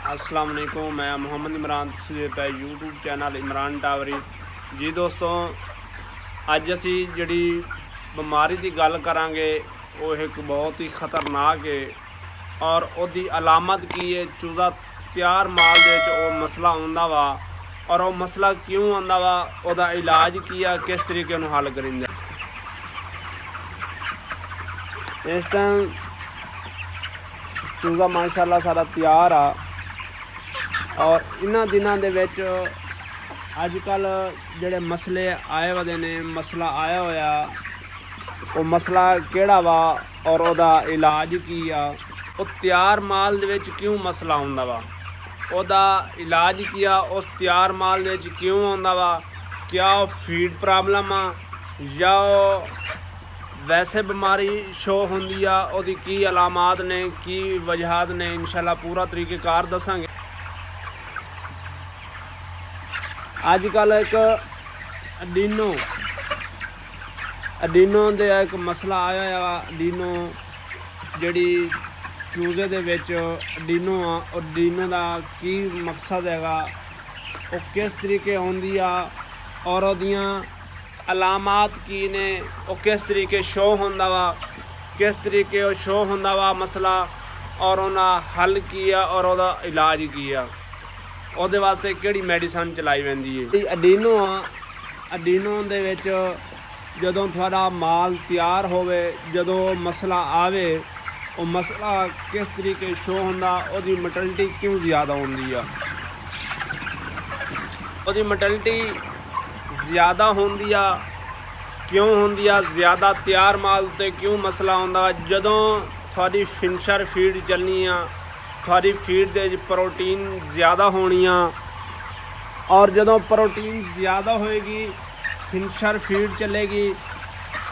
अस्सलाम वालेकुम। मैं मोहम्मद इमरान, तुसीं देखते यूट्यूब चैनल इमरान टावरी जी। दोस्तों, अज असी जिहड़ी बीमारी की गल करांगे वो एक बहुत ही खतरनाक है और उसकी अलामत की है। चूजा तैयार माल दे विच वो मसला आउंदा वा और वो मसला क्यों आउंदा वा, उसका इलाज की आ, किस तरीके नूं हल करिंदा। इस टाइम चूजा माशाअल्लाह सारा तैयार आ और इन्हां दिनां दे विच अजकल जिहड़े मसले आए वदे ने, मसला आया होया वो मसला किहड़ा वा और उसदा इलाज की आ। वो तैयार माल दे विच क्यों मसला आउंदा वा, उसदा इलाज की आ। उस तैयार माल दे विच क्यों आउंदा वा, क्या वो फीड प्रॉब्लम आ या वैसे बीमारी शो होंदी आ, उसदी की अलामात ने, की वजहात ने, इंशाअल्लाह पूरा तरीक़ेकार दसांगे। अजकल एक अडीनो दे एक मसला आया वा। अडीनो जिहड़ी चूजे दे विच अडीनो आ, अडीनो दा की मकसद हैगा, वो किस तरीके आउंदी आ और उहदियां अलामात की ने, वो किस तरीके शो होंदा वा, किस तरीके वो शो होंदा वा मसला और उहदा हल की आ और उहदा इलाज की आ, ਉਹਦੇ वास्ते ਕਿਹੜੀ ਮੈਡੀਸਨ ਚਲਾਈ ਜਾਂਦੀ ਹੈ। ਅਡੀਨੋ ਆ, ਅਡੀਨੋ ਦੇ ਵਿੱਚ ਜਦੋਂ ਤੁਹਾਡਾ ਮਾਲ ਤਿਆਰ ਹੋਵੇ, ਜਦੋਂ ਮਸਲਾ ਆਵੇ, ਉਹ ਮਸਲਾ ਕਿਸ ਤਰੀਕੇ ਸ਼ੋ ਹੁੰਦਾ, ਉਹਦੀ ਮੋਰਟੈਲਿਟੀ ਕਿਉਂ ਜ਼ਿਆਦਾ ਹੁੰਦੀ ਆ। ਉਹਦੀ ਮੋਰਟੈਲਿਟੀ ਜ਼ਿਆਦਾ ਹੁੰਦੀ ਆ ਕਿਉਂ ਹੁੰਦੀ ਆ, ਜ਼ਿਆਦਾ ਤਿਆਰ ਮਾਲ 'ਤੇ ਕਿਉਂ ਮਸਲਾ ਆਉਂਦਾ। ਜਦੋਂ ਤੁਹਾਡੀ ਫਿਨਸ਼ਰ ਫੀਡ ਚੱਲਣੀ ਆ, थोड़ी फीड दे प्रोटीन ज़्यादा होनी आ और जदों प्रोटीन ज़्यादा होएगी फिनशर फीड चलेगी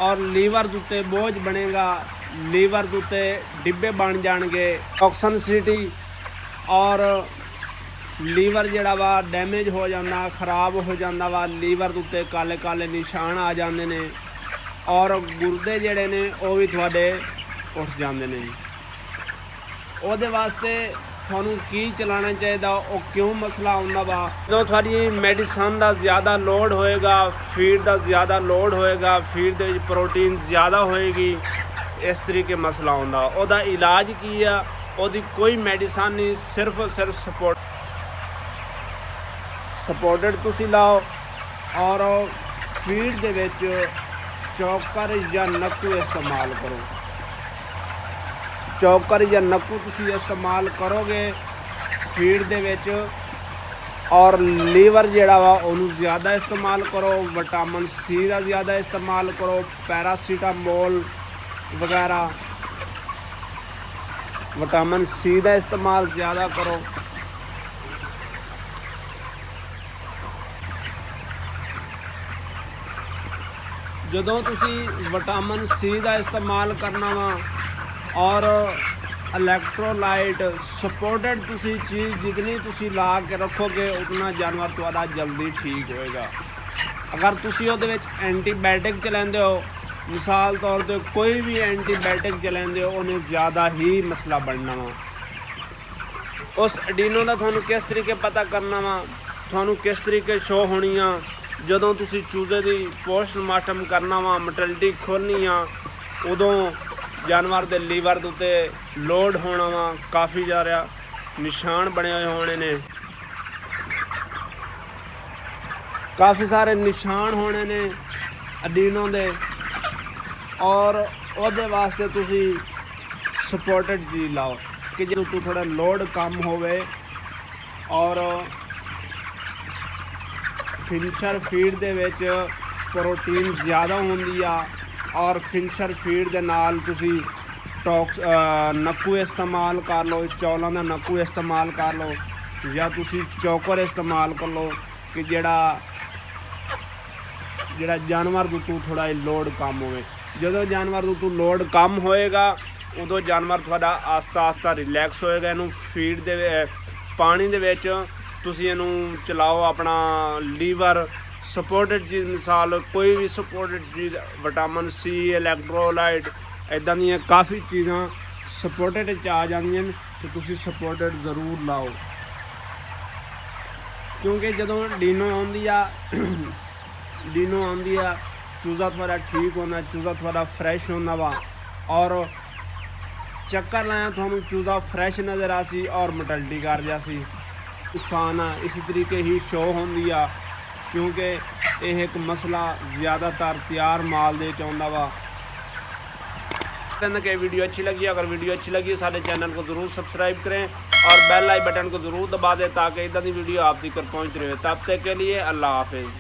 और लीवर के उत्ते बोझ बनेगा, लीवर के उत्ते डिब्बे बन जाएंगे, टॉक्सिसिटी और लीवर जिहड़ा वा डैमेज हो जाता, खराब हो जाता वा। लीवर के उत्ते काले काले निशान आ जाते हैं और गुर्दे जिहड़े ने वो भी तुहाडे उठ जाते हैं। ਉਹਦੇ ਵਾਸਤੇ ਤੁਹਾਨੂੰ ਕੀ ਚਲਾਉਣਾ ਚਾਹੀਦਾ, ਉਹ ਕਿਉਂ ਮਸਲਾ ਆਉਂਦਾ ਵਾ। ਜਦੋਂ ਤੁਹਾਡੀ ਮੈਡੀਸਨ ਦਾ ਜ਼ਿਆਦਾ ਲੋਡ ਹੋਏਗਾ, ਫੀਡ ਦਾ ਜ਼ਿਆਦਾ ਲੋਡ ਹੋਏਗਾ, ਫੀਡ ਦੇ ਵਿੱਚ ਪ੍ਰੋਟੀਨ ਜ਼ਿਆਦਾ ਹੋਏਗੀ, ਇਸ ਤਰੀਕੇ ਮਸਲਾ ਆਉਂਦਾ। ਉਹਦਾ ਇਲਾਜ ਕੀ ਆ, ਉਹਦੀ ਕੋਈ ਮੈਡੀਸਨ ਨਹੀਂ, ਸਿਰਫ ਸਪੋਰਟਡ ਤੁਸੀਂ ਲਾਓ ਔਰ ਫੀਡ ਦੇ ਵਿੱਚ ਚੌਕਰ ਜਾਂ ਨੱਕੂ ਇਸਤੇਮਾਲ ਕਰੋ। चौकर या नक्कू तुसी इस्तेमाल करोगे फीड दे विच और लीवर जिहड़ा वा उहनूं ज़्यादा इस्तेमाल करो, विटामिन सी का ज़्यादा इस्तेमाल करो, पैरासीटामोल वगैरह विटामिन सी का इस्तेमाल ज़्यादा करो। जदों तुसी विटामिन सी का इस्तेमाल करना वा और इलैक्ट्रोलाइट सपोर्टेड तुसी चीज़ जितनी तुसी ला के रखोगे उतना जानवर तुहाडा जल्दी ठीक होएगा। अगर तुसी उहदे विच एंटीबायोटिक चलाते हो, मिसाल तौर पर कोई भी एंटीबायोटिक चलाते हो, उन्हें ज़्यादा ही मसला बनना वा। उस अडीनो का तुहानूं किस तरीके पता करना वा, तुहानूं किस तरीके शो होनी आ। जदों तुसी चूजे की पोस्टमार्टम करना वा, मोर्टेलिटी खोलनी आ, उदों जानवर के लीवर के उत्ते लोड होना वा, काफ़ी ज़्यादा निशान बने हुए होने ने, काफ़ी सारे निशान होने ने अडीनो दे और ਉਹਦੇ वास्ते तुसी सपोर्टेड चीज़ लाओ कि जो तू थोड़ा लोड कम होवे और फिनशर फीड दे विच प्रोटीन ज़्यादा होंदी आ और फिनशर फीड के नाल तुसी नक्कू इस्तेमाल कर लो, चौलों का नक्कू इस्तेमाल कर लो या तुसी चौकर इस्तेमाल कर लो कि जेड़ा जानवर तू थोड़ा लोड कम होवे। जदों जानवर तू लोड कम होएगा उदों जानवर थोड़ा आस्ता आस्ता रिलैक्स होएगा। इनू फीड दे पानी दे विच तुसी इनू चलाओ अपना लीवर सपोर्टेड चीज़, मिसाल कोई भी सपोर्टेड चीज़, विटामिन सी, इलैक्ट्रोलाइट, इदां दीयां काफ़ी चीज़ां सपोर्टेड च आ जांदियां, तो तुसी सपोर्टेड ज़रूर लाओ। ਕਿਉਂਕਿ ਜਦੋਂ ਡੀਨੋ ਆਉਂਦੀ ਆ ਚੂਜ਼ਾ ਤੁਹਾਡਾ ਠੀਕ ਹੁੰਦਾ, ਚੂਜ਼ਾ ਤੁਹਾਡਾ ਫਰੈਸ਼ ਹੁੰਦਾ ਵਾ। ਔਰ ਚੱਕਰ ਲਾਇਆ ਤੁਹਾਨੂੰ ਚੂਜ਼ਾ ਫਰੈਸ਼ ਨਜ਼ਰ ਆ ਸੀ ਔਰ ਮੋਟੈਲਿਟੀ ਕਰ ਰਿਹਾ ਸੀ। ਨੁਕਸਾਨ ਆ ਇਸ ਤਰੀਕੇ ਹੀ ਸ਼ੋ ਹੁੰਦੀ ਆ, ਕਿਉਂਕਿ ਇਹ ਇੱਕ ਮਸਲਾ ज़्यादातर तैयार माल ਦੇ ਚ ਆਉਂਦਾ ਵਾ। कि वीडियो अच्छी लगी, अगर वीडियो अच्छी लगी सारे चैनल को ज़रूर सब्सक्राइब करें और बेल आई बटन को ज़रूर दबा दें ताकि इधर की वीडियो आप तक पहुँच रहे। तब तक के लिए अल्लाह हाफिज़।